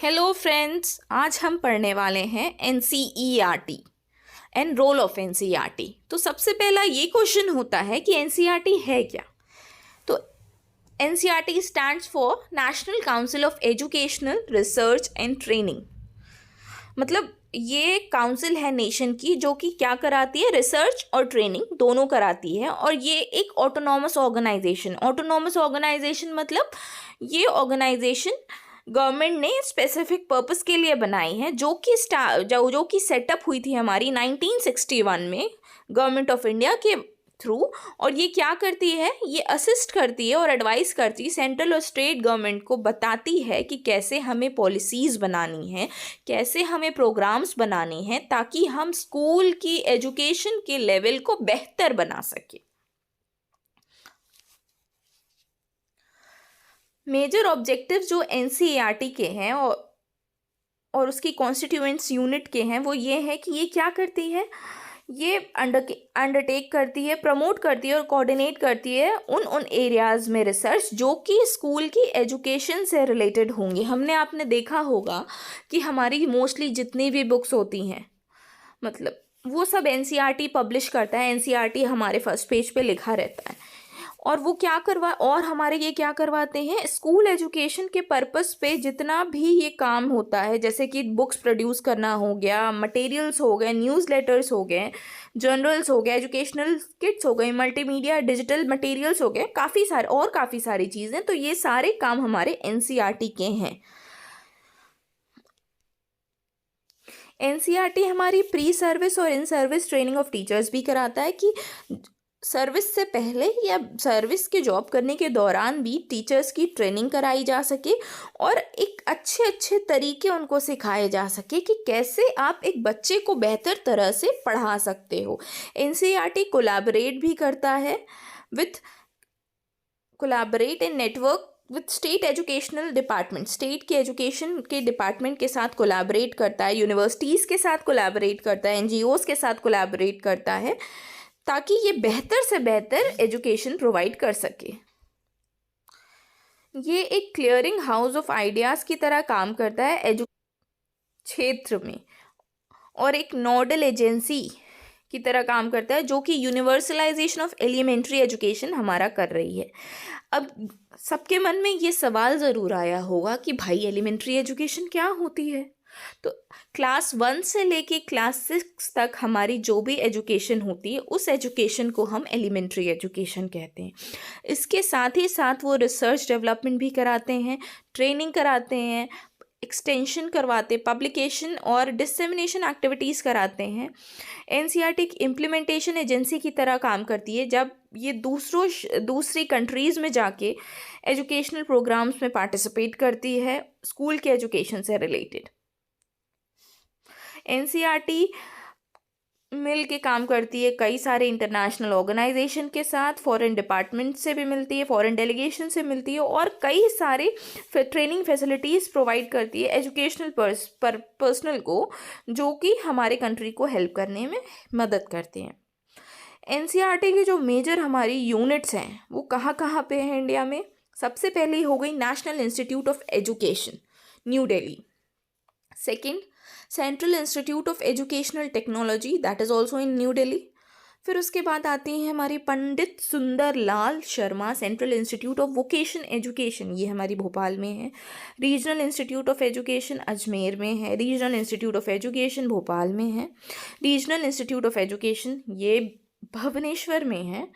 Hello friends, आज हम पढ़ने वाले हैं NCERT and role of NCERT। तो सबसे पहला ये क्वेश्चन होता है कि NCERT है क्या। तो NCERT stands for national council of educational research and training. मतलब ये काउंसिल है नेशन की जो कि क्या कराती है, रिसर्च और ट्रेनिंग दोनों कराती है। और ये एक ऑटोनॉमस ऑर्गेनाइजेशन मतलब ये ऑर्गेनाइजेशन गवर्नमेंट ने स्पेसिफिक पर्पस के लिए बनाई है, जो कि सेटअप हुई थी हमारी 1961 में गवर्नमेंट ऑफ इंडिया के थ्रू। और ये क्या करती है, ये असिस्ट करती है और एडवाइस करती है सेंट्रल और स्टेट गवर्नमेंट को, बताती है कि कैसे हमें पॉलिसीज़ बनानी है, कैसे हमें प्रोग्राम्स बनाने हैं, ताकि हम स्कूल की एजुकेशन के लेवल को बेहतर बना सकें। मेजर ऑब्जेक्टिव जो NCERT के हैं और उसकी कॉन्स्टिट्यूएंट्स यूनिट के हैं वो ये है कि ये क्या करती है, ये अंडरटेक करती है, प्रमोट करती है और कोऑर्डिनेट करती है उन एरियाज़ में रिसर्च जो कि स्कूल की एजुकेशन से रिलेटेड होंगी। आपने देखा होगा कि हमारी मोस्टली जितनी भी बुक्स होती हैं, मतलब वो सब NCERT पब्लिश करता है। NCERT हमारे फर्स्ट पेज पे लिखा रहता है। और वो हमारे ये क्या करवाते हैं, स्कूल एजुकेशन के पर्पस पे जितना भी ये काम होता है, जैसे कि बुक्स प्रोड्यूस करना हो गया, मटेरियल्स हो गए, न्यूज़लेटर्स हो गए, जर्नल्स हो गए, एजुकेशनल किट्स हो गए, मल्टीमीडिया डिजिटल मटेरियल्स हो गए, काफ़ी सारी चीज़ें। तो ये सारे काम हमारे NCERT के हैं। NCERT हमारी प्री सर्विस और in service training of teachers भी कराता है कि सर्विस से पहले या सर्विस के जॉब करने के दौरान भी टीचर्स की ट्रेनिंग कराई जा सके और एक अच्छे तरीके उनको सिखाए जा सके कि कैसे आप एक बच्चे को बेहतर तरह से पढ़ा सकते हो। NCERT कोलैबोरेट भी करता है collaborate in network with state educational department, state के एजुकेशन के डिपार्टमेंट के साथ कोलैबोरेट करता है, यूनिवर्सिटीज़ के साथ कोलैबोरेट करता है, NGOs के साथ कोलैबोरेट करता है, ताकि ये बेहतर से बेहतर एजुकेशन प्रोवाइड कर सके। ये एक क्लियरिंग हाउस ऑफ आइडियाज़ की तरह काम करता है क्षेत्र में, और एक नोडल एजेंसी की तरह काम करता है जो कि यूनिवर्सलाइजेशन ऑफ एलिमेंट्री एजुकेशन हमारा कर रही है। अब सबके मन में ये सवाल ज़रूर आया होगा कि भाई एलिमेंट्री एजुकेशन क्या होती है। तो क्लास 1 से लेके क्लास 6 तक हमारी जो भी एजुकेशन होती है उस एजुकेशन को हम एलिमेंट्री एजुकेशन कहते हैं। इसके साथ ही साथ वो रिसर्च डेवलपमेंट भी कराते हैं, ट्रेनिंग कराते हैं, एक्सटेंशन करवाते, पब्लिकेशन और डिसेमिनेशन एक्टिविटीज़ कराते हैं। NCERT एक इम्प्लीमेंटेशन एजेंसी की तरह काम करती है जब ये दूसरी कंट्रीज़ में जाके एजुकेशनल प्रोग्राम्स में पार्टिसिपेट करती है स्कूल के एजुकेशन से रिलेटेड। NCERT मिल के काम करती है कई सारे इंटरनेशनल ऑर्गेनाइजेशन के साथ, फॉरेन डिपार्टमेंट से भी मिलती है, फॉरेन डेलीगेशन से मिलती है और कई सारे ट्रेनिंग फैसिलिटीज़ प्रोवाइड करती है एजुकेशनल पर्सनल को, जो कि हमारे कंट्री को हेल्प करने में मदद करते हैं। NCERT की जो मेजर हमारी यूनिट्स हैं वो कहाँ कहाँ पे हैं इंडिया में। सबसे पहले हो गई national institute of education, new Delhi. Second, central institute of educational technology, that is also in new Delhi. फिर उसके बाद आती हैं हमारी Pandit Sundar Lal Sharma central institute of vocation education, ये हमारी भोपाल में है। Regional institute of education Ajmer में है। Regional institute of education Bhopal में है। रीजनल इंस्टीट्यूट ऑफ एजुकेशन ये भुवनेश्वर में है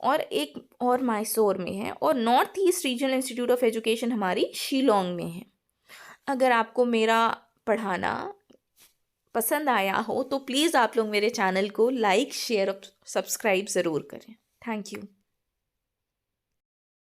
और एक और मैसूर में है। और north east regional institute of education हमारी शिलोंग में है। अगर आपको मेरा पढ़ाना पसंद आया हो तो प्लीज़ आप लोग मेरे चैनल को लाइक, शेयर और सब्सक्राइब ज़रूर करें। Thank you.